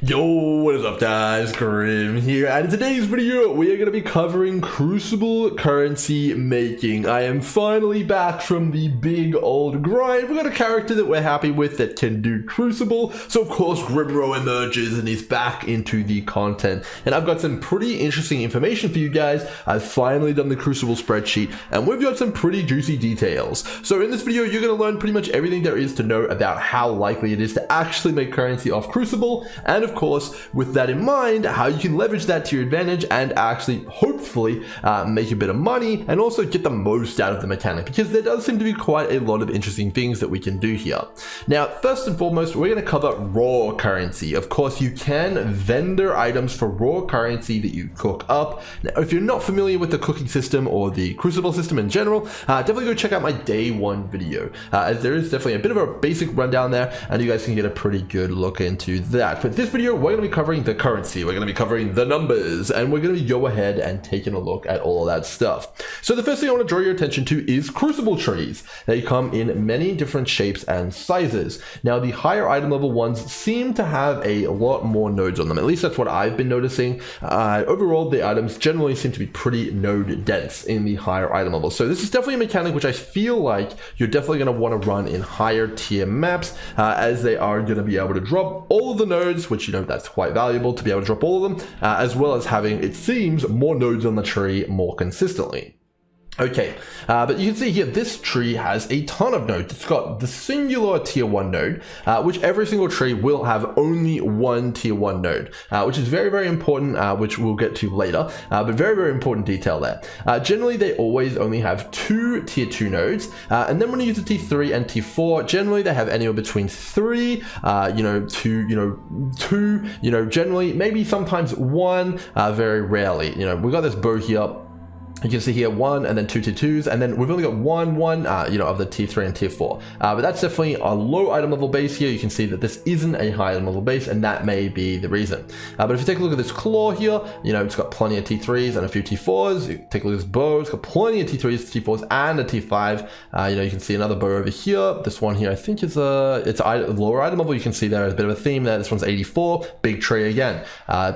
Yo, what is up guys, Grim here, and in today's video we are going to be covering Crucible currency making. I am finally back from the big old grind. We got a character that we're happy with that can do Crucible, so of course Grimro emerges and he's back into the content. And I've got some pretty interesting information for you guys. I've finally done the Crucible spreadsheet and we've got some pretty juicy details. So in this video you're going to learn pretty much everything there is to know about how likely it is to actually make currency off Crucible, and of course, with that in mind, how you can leverage that to your advantage and actually hopefully make a bit of money and also get the most out of the mechanic, because there does seem to be quite a lot of interesting things that we can do here. Now, first and foremost, we're going to cover raw currency. Of course, you can vendor items for raw currency that you cook up. Now, if you're not familiar with the cooking system or the Crucible system in general, definitely go check out my day one video, as there is definitely a bit of a basic rundown there and you guys can get a pretty good look into that. But this video, we're going to be covering the currency, we're going to be covering the numbers, and we're going to go ahead and taking a look at all of that stuff. So the first thing I want to draw your attention to is Crucible trees. They come in many different shapes and sizes. Now the higher item level ones seem to have a lot more nodes on them, at least that's what I've been noticing. Overall, the items generally seem to be pretty node dense in the higher item levels. So this is definitely a mechanic which I feel like you're definitely going to want to run in higher tier maps, as they are going to be able to drop all of the nodes, which, you know, that's quite valuable to be able to drop all of them, as well as having, it seems, more nodes on the tree more consistently. Okay, but you can see here this tree has a ton of nodes. It's got the singular tier 1 node, which every single tree will have only one tier 1 node, which is very, very important, which we'll get to later, but very, very important detail there. Generally, they always only have 2 tier 2 nodes, and then when you use the T3 and T4, generally they have anywhere between 3, two, generally, maybe sometimes 1, very rarely. We got this bow here. You can see here 1 and then 2 tier 2s, and then we've only got one of the tier 3 and tier 4. But that's definitely a low item level base here. You can see that this isn't a high item level base, and that may be the reason. But if you take a look at this claw here, it's got plenty of T3s and a few T4s. You take a look at this bow, it's got plenty of T3s, T4s, and a T5. You can see another bow over here. This one here, I think it's a lower item level. You can see there's a bit of a theme there. This one's 84, big tree again.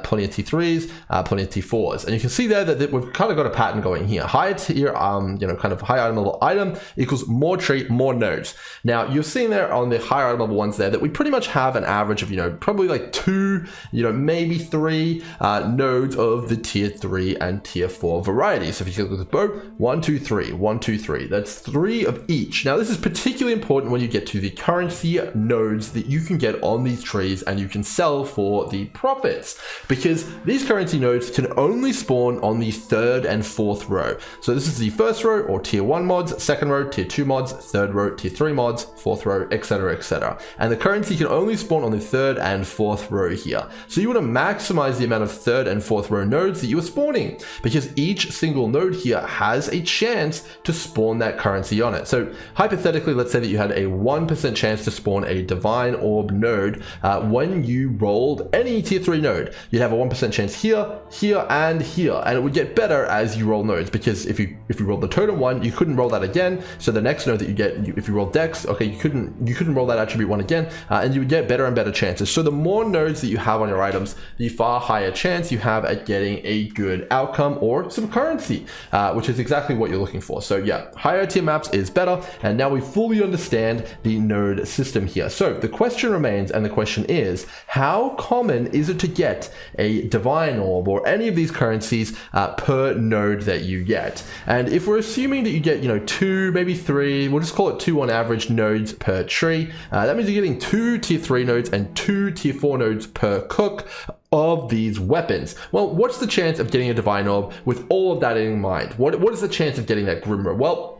Plenty of T3s, plenty of T4s, and you can see there that we've kind of got a pattern going here. Higher tier, kind of high item level item equals more tree, more nodes. Now you're seeing there on the higher item level ones there that we pretty much have an average of, probably like 2, maybe 3 nodes of the tier 3 and tier 4 variety. So if you look at this bow, 1, 2, 3, 1, 2, 3, that's 3 of each. Now this is particularly important when you get to the currency nodes that you can get on these trees and you can sell for the profits, because these currency nodes can only spawn on the 3rd and 4th row. So this is the first row, or tier 1 mods, second row, tier 2 mods, third row, tier 3 mods, fourth row, etc, etc. And the currency can only spawn on the 3rd and 4th row here. So you want to maximize the amount of 3rd and 4th row nodes that you are spawning, because each single node here has a chance to spawn that currency on it. So hypothetically, let's say that you had a 1% chance to spawn a divine orb node when you rolled any tier 3 node. You'd have a 1% chance here, here, and here, and it would get better as you roll nodes, because if you rolled the totem 1, you couldn't roll that again. So the next node that you get, if you roll dex, okay, you couldn't roll that attribute 1 again, and you would get better and better chances. So the more nodes that you have on your items, the far higher chance you have at getting a good outcome or some currency, which is exactly what you're looking for. So yeah, higher tier maps is better, and now we fully understand the node system here. So the question remains, and the question is, how common is it to get a divine orb or any of these currencies per node that you get? And if we're assuming that you get 2, maybe 3, we'll just call it 2 on average nodes per tree, that means you're getting 2 tier 3 nodes and 2 tier 4 nodes per cook of these weapons. Well, what's the chance of getting a divine orb with all of that in mind? What is the chance of getting that Grimro? Well,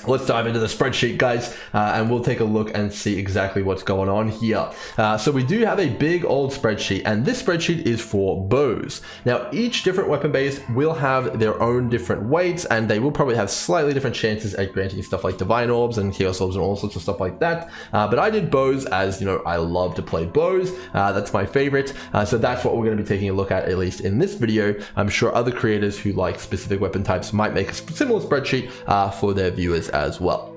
let's dive into the spreadsheet, guys, and we'll take a look and see exactly what's going on here. So we do have a big old spreadsheet, and this spreadsheet is for bows. Now, each different weapon base will have their own different weights, and they will probably have slightly different chances at granting stuff like divine orbs and chaos orbs and all sorts of stuff like that. But I did bows as, I love to play bows. That's my favorite. So that's what we're going to be taking a look at least in this video. I'm sure other creators who like specific weapon types might make a similar spreadsheet for their viewers as well.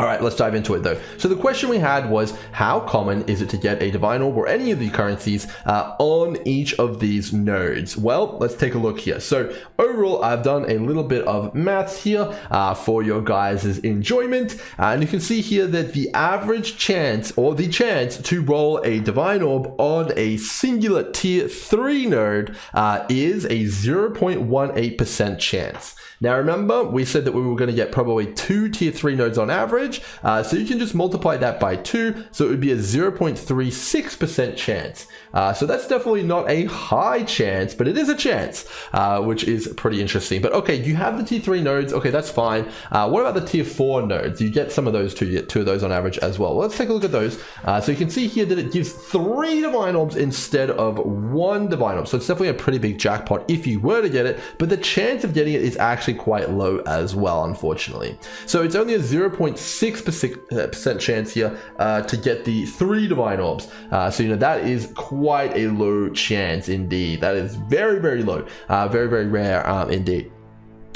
All right, let's dive into it though. So the question we had was, how common is it to get a divine orb or any of the currencies on each of these nodes? Well, let's take a look here. So overall, I've done a little bit of maths here for your guys' enjoyment. And you can see here that the average chance, or the chance to roll a divine orb on a singular tier 3 node is a 0.18% chance. Now remember, we said that we were going to get probably 2 tier 3 nodes on average, so you can just multiply that by 2, so it would be a 0.36% chance. So that's definitely not a high chance, but it is a chance, which is pretty interesting. But okay, you have the tier 3 nodes, okay, that's fine. What about the tier 4 nodes? You get some of those too, you get 2 of those on average as well. Let's take a look at those. So you can see here that it gives 3 divine orbs instead of 1 divine orb. So it's definitely a pretty big jackpot if you were to get it, but the chance of getting it is actually quite low as well, unfortunately. So it's only a 0.6% chance here to get the 3 divine orbs. So you know that is quite a low chance indeed. That is very, very low, very, very rare indeed.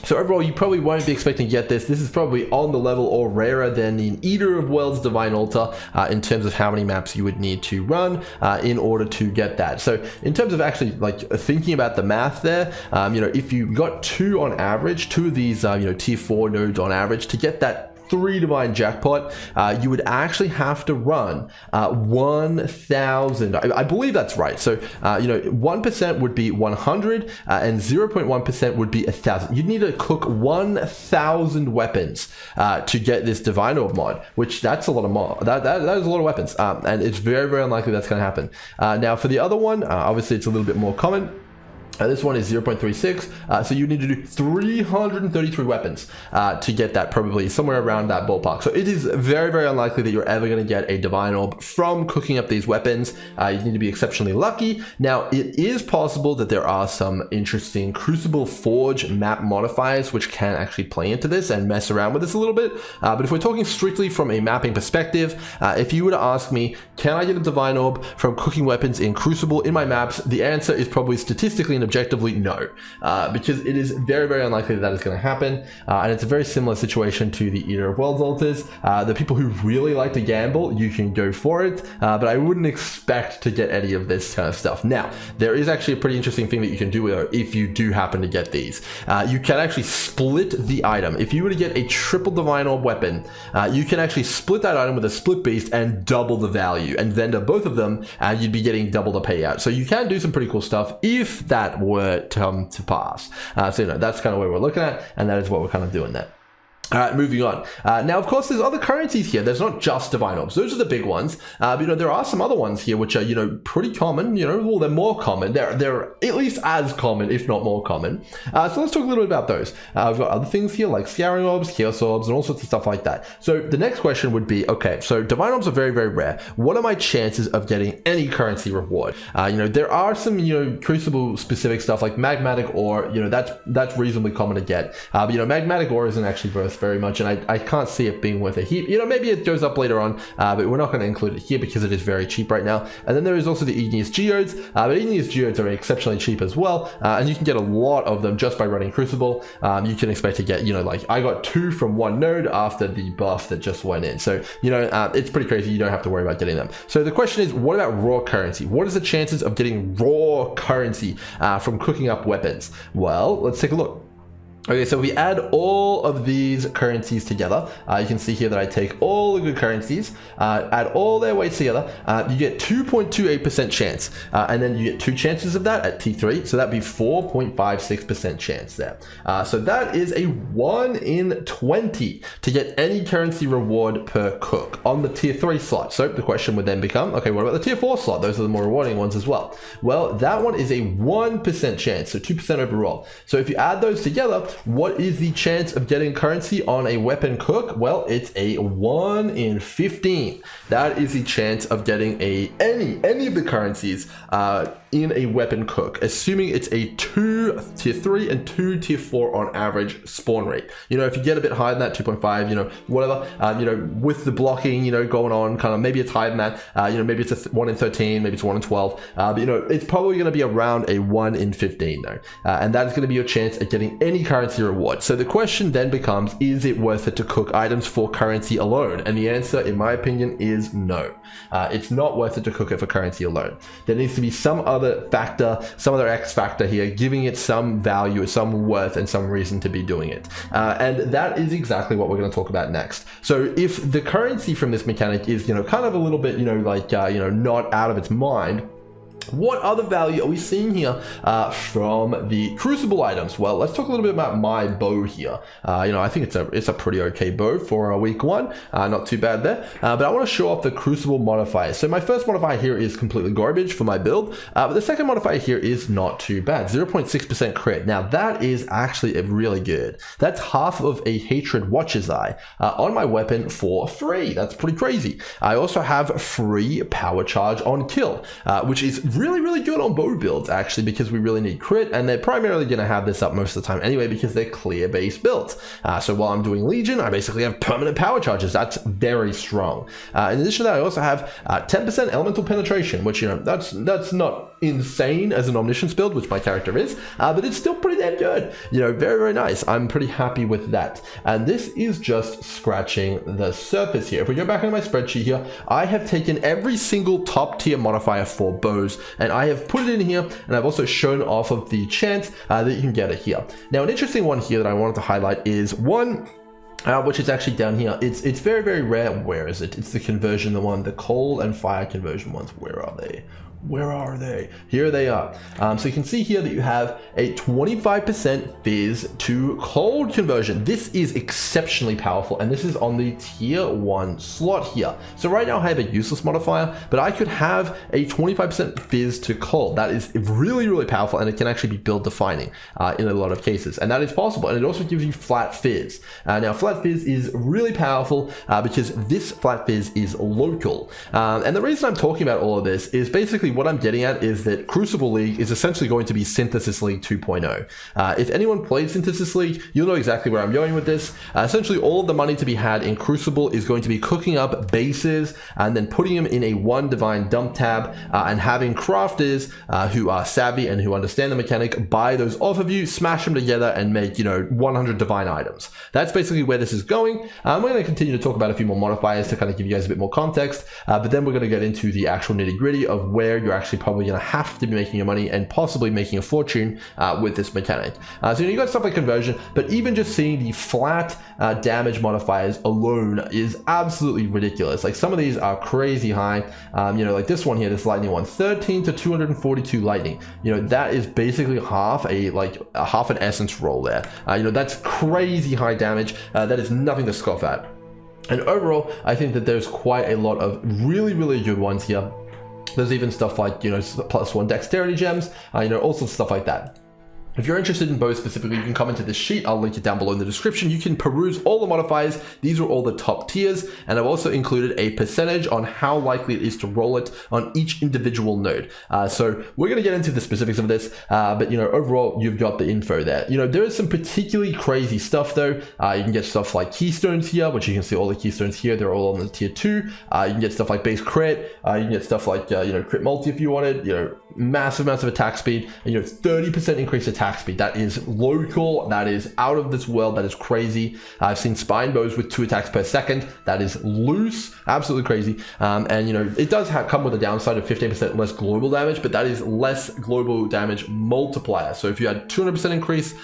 So overall, you probably won't be expecting to get this. This is probably on the level or rarer than the Eater of Worlds Divine Altar in terms of how many maps you would need to run in order to get that. So in terms of actually like thinking about the math there, you know, if you got 2 on average, 2 of these, you know, tier 4 nodes on average to get that 3 divine jackpot, you would actually have to run 1,000. I believe that's right. So, you know, 1% would be 100 and 0.1% would be 1,000. You'd need to cook 1,000 weapons to get this divine orb mod, which that's a lot of mod. That is a lot of weapons. And it's very, very unlikely that's going to happen. Now for the other one, obviously it's a little bit more common. This one is 0.36, so you need to do 333 weapons to get that, probably somewhere around that ballpark. So it is very, very unlikely that you're ever going to get a divine orb from cooking up these weapons. You need to be exceptionally lucky. Now, it is possible that there are some interesting Crucible Forge map modifiers which can actually play into this and mess around with this a little bit. But if we're talking strictly from a mapping perspective, if you were to ask me, can I get a divine orb from cooking weapons in Crucible in my maps, the answer is probably statistically and objectively no, because it is very, very unlikely that is going to happen. And it's a very similar situation to the Eater of Worlds altars. The people who really like to gamble, you can go for it, but I wouldn't expect to get any of this kind of stuff. Now, there is actually a pretty interesting thing that you can do with it if you do happen to get these. You can actually split the item. If you were to get a triple divine orb weapon, you can actually split that item with a split beast and double the value, and then to both of them, you'd be getting double the payout. So you can do some pretty cool stuff if that were to come to pass. So you know, that's kind of where we're looking at, and that is what we're kind of doing there. All right, moving on. Now, of course, there's other currencies here. There's not just divine orbs. Those are the big ones. But, you know, there are some other ones here which are, you know, pretty common. You know, well, they're more common. They're at least as common, if not more common. So let's talk a little bit about those. We've got other things here like Scouring Orbs, Chaos Orbs, and all sorts of stuff like that. So the next question would be, okay, so divine orbs are very, very rare. What are my chances of getting any currency reward? You know, there are some, you know, Crucible specific stuff like Magmatic Ore. You know, that's reasonably common to get. But, you know, Magmatic Ore isn't actually worth very much, and I can't see it being worth a heap. You know, maybe it goes up later on, but we're not going to include it here because it is very cheap right now. And then there is also the Igneous Geodes, but Igneous Geodes are exceptionally cheap as well, and you can get a lot of them just by running Crucible. You can expect to get, you know, like I got 2 from 1 node after the buff that just went in. So, you know, it's pretty crazy. You don't have to worry about getting them. So the question is, what about raw currency? What is the chances of getting raw currency from cooking up weapons? Well, let's take a look. Okay, so if we add all of these currencies together, you can see here that I take all the good currencies, add all their weights together, you get 2.28% chance, and then you get 2 chances of that at T3, so that'd be 4.56% chance there. So that is a 1 in 20 to get any currency reward per cook on the tier 3 slot. So the question would then become, okay, what about the tier 4 slot? Those are the more rewarding ones as well. Well, that one is a 1% chance, so 2% overall. So if you add those together, what is the chance of getting currency on a weapon cook? Well, it's a 1 in 15. That is the chance of getting any of the currencies in a weapon cook, assuming it's a 2 tier 3 and 2 tier 4 on average spawn rate. You know, if you get a bit higher than that, 2.5, you know, whatever, you know, with the blocking, you know, going on, kind of maybe it's higher than that, you know, maybe it's a 1 in 13, maybe it's 1 in 12, but you know, it's probably going to be around a 1 in 15 though. And that is going to be your chance at getting any currency currency reward. So the question then becomes, is it worth it to cook items for currency alone? And the answer, in my opinion, is no. It's not worth it to cook it for currency alone. There needs to be some other factor, some other X factor here, giving it some value, some worth, and some reason to be doing it. And that is exactly what we're going to talk about next. So if the currency from this mechanic is, kind of a little bit, not out of its mind, what other value are we seeing here from the Crucible items? Well, let's talk a little bit about my bow here. I think it's a pretty okay bow for week 1. Not too bad there. But I want to show off the Crucible modifier. So my first modifier here is completely garbage for my build. But the second modifier here is not too bad. 0.6% crit. Now that is actually really good. That's half of a Hatred Watcher's Eye on my weapon for free. That's pretty crazy. I also have free power charge on kill, which is really good on bow builds, actually, because we really need crit, and they're primarily going to have this up most of the time anyway because they're clear base builds. So while I'm doing Legion, I basically have permanent power charges. That's very strong. In addition to that, I also have 10% elemental penetration, which that's not insane as an Omniscience build, which my character is, but it's still pretty damn good. Very nice. I'm pretty happy with that. And this is just scratching the surface here. If we go back into my spreadsheet here, I have taken every single top tier modifier for bows, and I have put it in here, and I've also shown off of the chance that you can get it here. Now, an interesting one here that I wanted to highlight is one which is actually down here. It's very rare. Where is it? It's the conversion, the coal and fire conversion ones. Where are they? Where are they? Here they are. So you can see here that you have a 25% fizz to cold conversion. This is exceptionally powerful, and this is on the tier 1 slot here. So right now I have a useless modifier, but I could have a 25% fizz to cold. That is really powerful, and it can actually be build defining in a lot of cases, and that is possible. And it also gives you flat fizz. Now flat fizz is really powerful because this flat fizz is local. And the reason I'm talking about all of this is basically what I'm getting at is that Crucible League is essentially going to be Synthesis League 2.0. If anyone played Synthesis League, you'll know exactly where I'm going with this. Essentially, all of the money to be had in Crucible is going to be cooking up bases and then putting them in a one divine dump tab and having crafters who are savvy and who understand the mechanic buy those off of you, smash them together, and make 100 divine items. That's basically where this is going. We're going to continue to talk about a few more modifiers to kind of give you guys a bit more context, but then we're going to get into the actual nitty gritty of where you're actually probably going to have to be making your money and possibly making a fortune with this mechanic. So you got stuff like conversion, but even just seeing the flat damage modifiers alone is absolutely ridiculous. Like some of these are crazy high. Like this one here, this lightning one, 13 to 242 lightning. That is basically half an essence roll there. That's crazy high damage. That is nothing to scoff at. And overall, I think that there's quite a lot of really good ones here. There's even stuff like, +1 dexterity gems, all sorts of stuff like that. If you're interested in bows specifically, you can comment to this sheet. I'll link it down below in the description. You can peruse all the modifiers. These are all the top tiers, and I've also included a percentage on how likely it is to roll it on each individual node. So we're going to get into the specifics of this, but overall, you've got the info there. There is some particularly crazy stuff though. You can get stuff like keystones here, which you can see all the keystones here. They're all on the tier 2. You can get stuff like base crit. You can get stuff like crit multi if you wanted. Massive attack speed, and 30% increased attack speed. That is local. That is out of this world. That is crazy. I've seen spine bows with 2 attacks per second. That is loose, absolutely crazy. And it does come with a downside of 15% less global damage, but that is less global damage multiplier. So if you had 200% increase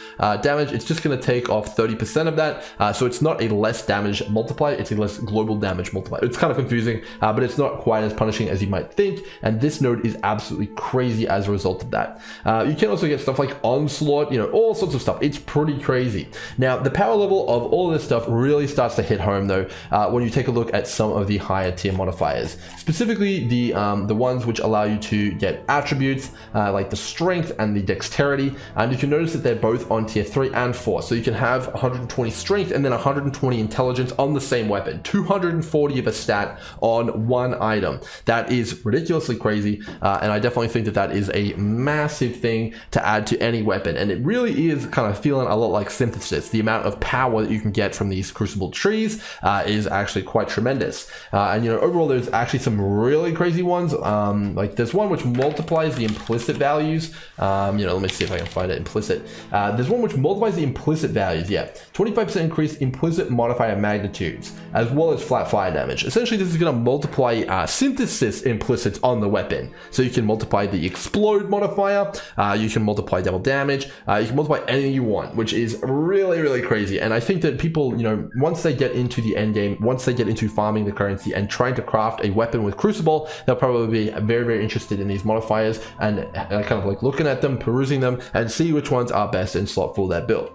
damage, it's just going to take off 30% of that. So it's not a less damage multiplier, it's a less global damage multiplier. It's kind of confusing, but it's not quite as punishing as you might think. And this node is absolutely crazy as a result of that. You can also get stuff like Onslaught, all sorts of stuff. It's pretty crazy. Now, the power level of all this stuff really starts to hit home though when you take a look at some of the higher tier modifiers, specifically the ones which allow you to get attributes like the strength and the dexterity. And you can notice that they're both on tier 3 and 4. So you can have 120 strength and then 120 intelligence on the same weapon, 240 of a stat on one item. That is ridiculously crazy, and I definitely think that is a massive thing to add to any weapon. weapon, and it really is kind of feeling a lot like synthesis. The amount of power that you can get from these crucible trees is actually quite tremendous. And overall, there's actually some really crazy ones. Like there's one which multiplies the implicit values. Let me see if I can find it. Implicit. There's one which multiplies the implicit values. Yeah, 25% increase implicit modifier magnitudes, as well as flat fire damage. Essentially, this is going to multiply synthesis implicits on the weapon. So you can multiply the explode modifier. You can multiply double damage. You can multiply anything you want, which is really, really crazy. And I think that people, once they get into the end game, once they get into farming the currency and trying to craft a weapon with Crucible, they'll probably be very, very interested in these modifiers and kind of like looking at them, perusing them, and see which ones are best in slot for their build.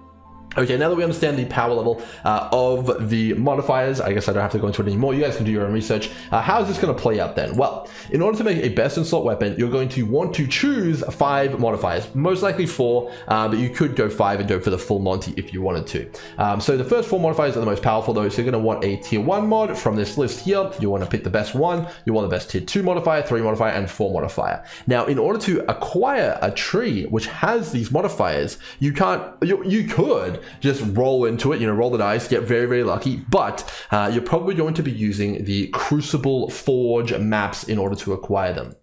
Okay, now that we understand the power level of the modifiers, I guess I don't have to go into it anymore. You guys can do your own research. How is this going to play out then? Well, in order to make a best in slot weapon, you're going to want to choose 5 modifiers, most likely 4, but you could go 5 and go for the full Monty if you wanted to. So the first 4 modifiers are the most powerful though, so you're going to want a tier 1 mod from this list here. You want to pick the best one. You want the best tier 2 modifier, 3 modifier, and 4 modifier. Now, in order to acquire a tree which has these modifiers, you could just roll into it, roll the dice, get very, very lucky, but you're probably going to be using the Crucible Forge maps in order to acquire them.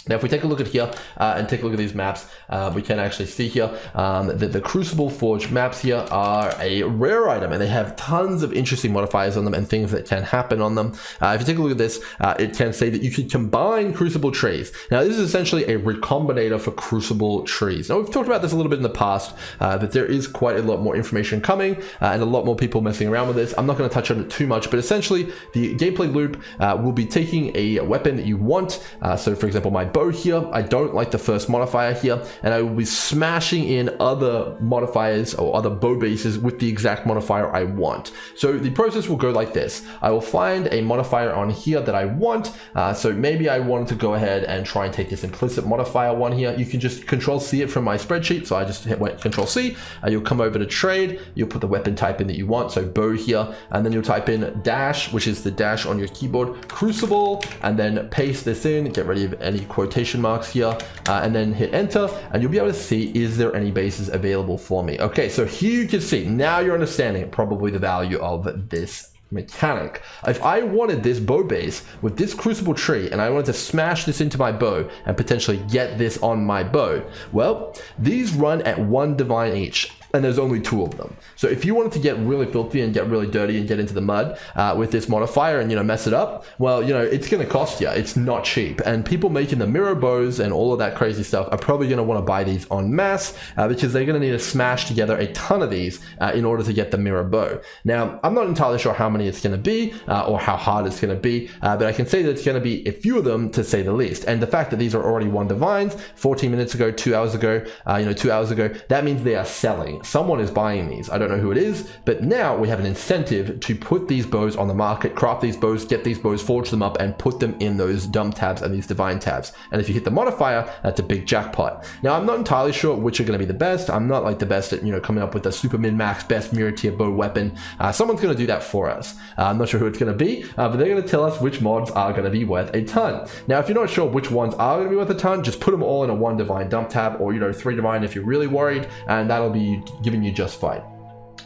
Now, if we take a look at here and take a look at these maps, we can actually see here that the Crucible Forge maps here are a rare item, and they have tons of interesting modifiers on them and things that can happen on them. If you take a look at this, it can say that you can combine Crucible trees. Now, this is essentially a recombinator for Crucible trees. Now, we've talked about this a little bit in the past, that there is quite a lot more information coming and a lot more people messing around with this. I'm not going to touch on it too much, but essentially, the gameplay loop will be taking a weapon that you want. So, for example, my bow here, I don't like the first modifier here, and I will be smashing in other modifiers or other bow bases with the exact modifier I want. So the process will go like this. I will find a modifier on here that I want. So maybe I wanted to go ahead and try and take this implicit modifier one here. You can just Control C it from my spreadsheet. So I just hit Control C. You'll come over to trade. You'll put the weapon type in that you want. So bow here, and then you'll type in dash, which is the dash on your keyboard, Crucible, and then paste this in. Get rid of any quotation marks here, and then hit enter, and you'll be able to see, is there any bases available for me? Okay, so here you can see, now you're understanding probably the value of this mechanic. If I wanted this bow base with this Crucible tree and I wanted to smash this into my bow and potentially get this on my bow, well, these run at 1 divine each. And there's only 2 of them. So if you wanted to get really filthy and get really dirty and get into the mud with this modifier and mess it up, well, it's going to cost you. It's not cheap. And people making the mirror bows and all of that crazy stuff are probably going to want to buy these en masse because they're going to need to smash together a ton of these in order to get the mirror bow. Now, I'm not entirely sure how many it's going to be or how hard it's going to be, but I can say that it's going to be a few of them, to say the least. And the fact that these are already 1 divines 14 minutes ago, 2 hours ago, 2 hours ago, that means they are selling. Someone is buying these. I don't know who it is, but now we have an incentive to put these bows on the market, craft these bows, get these bows, forge them up, and put them in those dumb tabs and these divine tabs. And if you hit the modifier, that's a big jackpot. Now, I'm not entirely sure which are going to be the best. I'm not like the best at coming up with a super min-max best mirror tier bow weapon. Someone's going to do that for us. I'm not sure who it's going to be, but they're going to tell us which mods are going to be worth a ton. Now, if you're not sure which ones are going to be worth a ton, just put them all in a 1 divine dump tab, or 3 divine if you're really worried, and that'll be giving you just fine.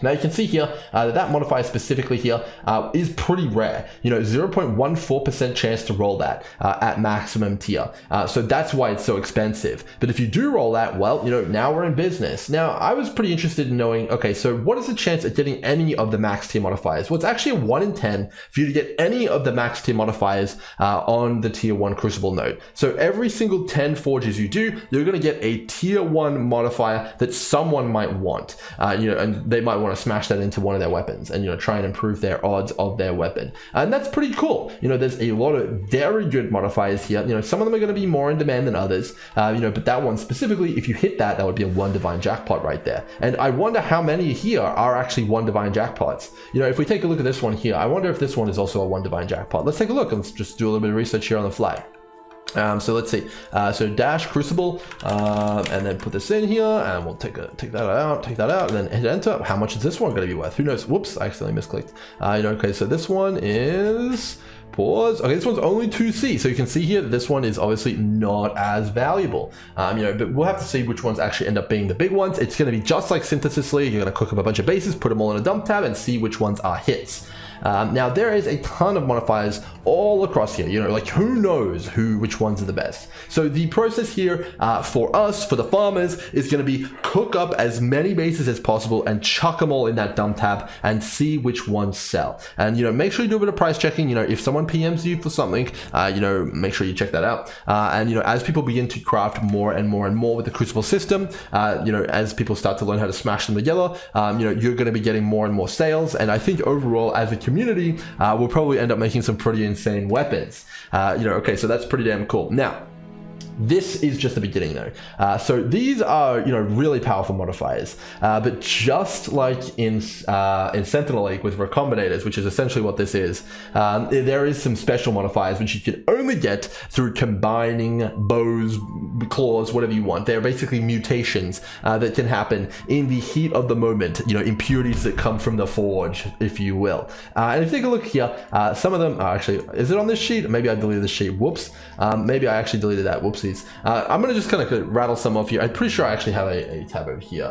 Now you can see here that modifier specifically here is pretty rare. 0.14% chance to roll that at maximum tier. So that's why it's so expensive. But if you do roll that, well, now we're in business. Now I was pretty interested in knowing, okay, so what is the chance of getting any of the max tier modifiers? Well, it's actually a 1 in 10 for you to get any of the max tier modifiers on the tier 1 Crucible node. So every single 10 forges you do, you're going to get a tier 1 modifier that someone might want. And they might want to smash that into one of their weapons and try and improve their odds of their weapon, and that's pretty cool. There's a lot of very good modifiers here. Some of them are going to be more in demand than others, but that one specifically, if you hit that, that would be a 1 divine jackpot right there. And I wonder how many here are actually 1 divine jackpots. If we take a look at this one here, I wonder if this one is also a 1 divine jackpot. Let's take a look. Let's just do a little bit of research here on the fly. So let's see. So dash Crucible, and then put this in here, and we'll take that out, and then hit enter. How much is this one going to be worth? Who knows? Whoops, I accidentally misclicked. Okay, so this one is Pause. Okay, this one's only 2C, so you can see here that this one is obviously not as valuable. But we'll have to see which ones actually end up being the big ones. It's going to be just like Synthesis League. You're going to cook up a bunch of bases, put them all in a dump tab, and see which ones are hits. Now there is a ton of modifiers all across here, like who knows which ones are the best. So the process here for us, for the farmers, is going to be cook up as many bases as possible and chuck them all in that dump tab and see which ones sell. And make sure you do a bit of price checking. If someone PMs you for something, make sure you check that out. And as people begin to craft more and more and more with the Crucible system, as people start to learn how to smash them together, you're going to be getting more and more sales. And I think overall, as a community, we'll probably end up making some pretty insane weapons. Okay, so that's pretty damn cool. Now, this is just the beginning though. So these are, really powerful modifiers, but just like in Sentinel League with Recombinators, which is essentially what this is, there is some special modifiers which you can only get through combining bows, claws, whatever you want. They're basically mutations that can happen in the heat of the moment, impurities that come from the forge, if you will. And if you take a look here, some of them are actually, is it on this sheet? Maybe I deleted the sheet, whoops. Maybe I actually deleted that, whoopsies. I'm going to just kind of rattle some off here. I'm pretty sure I actually have a tab over here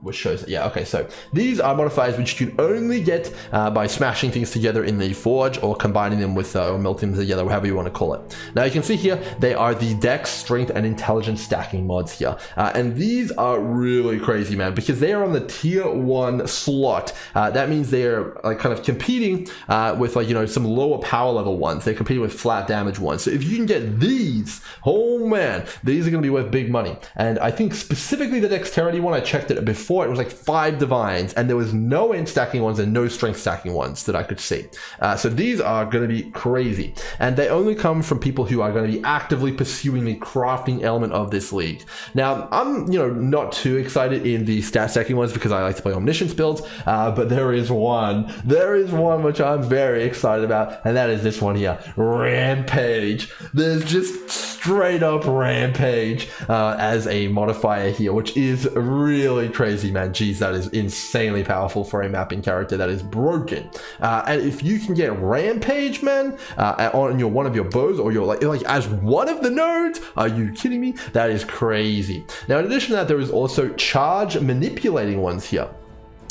which shows it. Yeah, okay, so these are modifiers which you can only get by smashing things together in the forge or combining them with or melting them together, however you want to call it. Now you can see here they are the Dex, Strength, and Intelligence stacking mods here, and these are really crazy, man, because they are on the tier 1 slot. That means they are like kind of competing with some lower power level ones. They're competing with flat damage ones. So if you can get these, oh man, these are going to be worth big money. And I think specifically the Dexterity one, I checked it before, it was like 5 Divines, and there was no Int stacking ones and no Strength stacking ones that I could see. So these are going to be crazy. And they only come from people who are going to be actively pursuing the crafting element of this league. Now, I'm, not too excited in the stat stacking ones because I like to play Omniscience builds, but there is one which I'm very excited about, and that is this one here, Rampage. There's just straight up Rampage as a modifier here, which is really crazy, man. Jeez, that is insanely powerful for a mapping character that is broken. And if you can get Rampage, man, on one of your bows, or your like as one of the nodes, are you kidding me? That is crazy. Now, in addition to that, there is also charge manipulating ones here.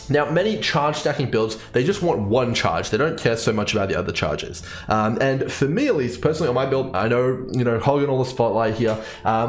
Now, many charge stacking builds, they just want one charge. They don't care so much about the other charges. And for me, at least, personally on my build, I know, hogging all the spotlight here,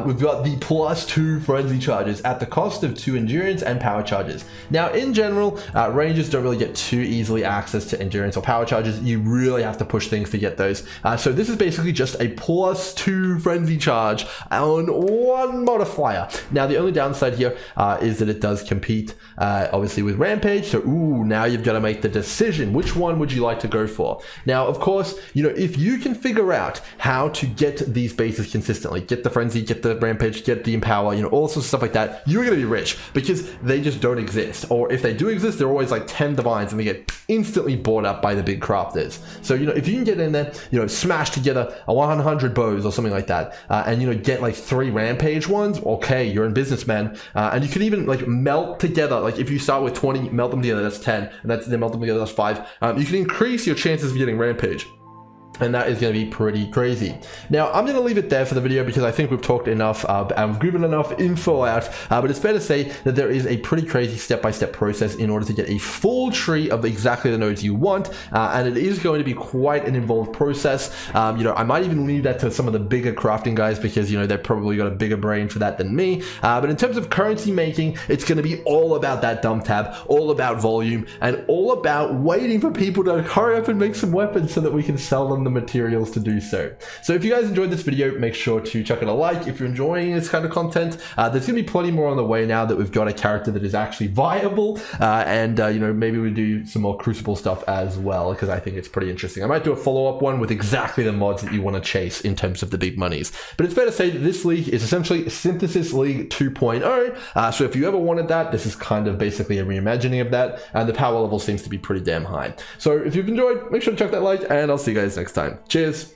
we've got the +2 frenzy charges at the cost of 2 endurance and power charges. Now, in general, rangers don't really get too easily access to endurance or power charges. You really have to push things to get those. So this is basically just a +2 frenzy charge on one modifier. Now, the only downside here is that it does compete, obviously, with Rampage. So, now you've got to make the decision. Which one would you like to go for? Now, of course, if you can figure out how to get these bases consistently, get the Frenzy, get the Rampage, get the Empower, all sorts of stuff like that, you're going to be rich because they just don't exist. Or if they do exist, they're always like 10 Divines and they get instantly bought up by the big crafters. So, if you can get in there, smash together a 100 bows or something like that, and, get like 3 Rampage ones, okay, you're in business, man. And you can even like melt together, like if you start with 20, melt them together, that's 10, and then melt them together, that's 5. You can increase your chances of getting Rampage. And that is going to be pretty crazy. Now, I'm going to leave it there for the video because I think we've talked enough, I've given enough info out, but it's fair to say that there is a pretty crazy step-by-step process in order to get a full tree of exactly the nodes you want, and it is going to be quite an involved process. I might even leave that to some of the bigger crafting guys because, they've probably got a bigger brain for that than me, but in terms of currency making, it's going to be all about that dump tab, all about volume, and all about waiting for people to hurry up and make some weapons so that we can sell them the materials to do so. So if you guys enjoyed this video, make sure to chuck it a like. If you're enjoying this kind of content, there's gonna be plenty more on the way now that we've got a character that is actually viable, and maybe we do some more Crucible stuff as well because I think it's pretty interesting. I might do a follow-up one with exactly the mods that you want to chase in terms of the big monies. But it's fair to say that this league is essentially Synthesis League 2.0. So if you ever wanted that, this is kind of basically a reimagining of that, and the power level seems to be pretty damn high. So if you've enjoyed, make sure to chuck that like, and I'll see you guys next time. Cheers.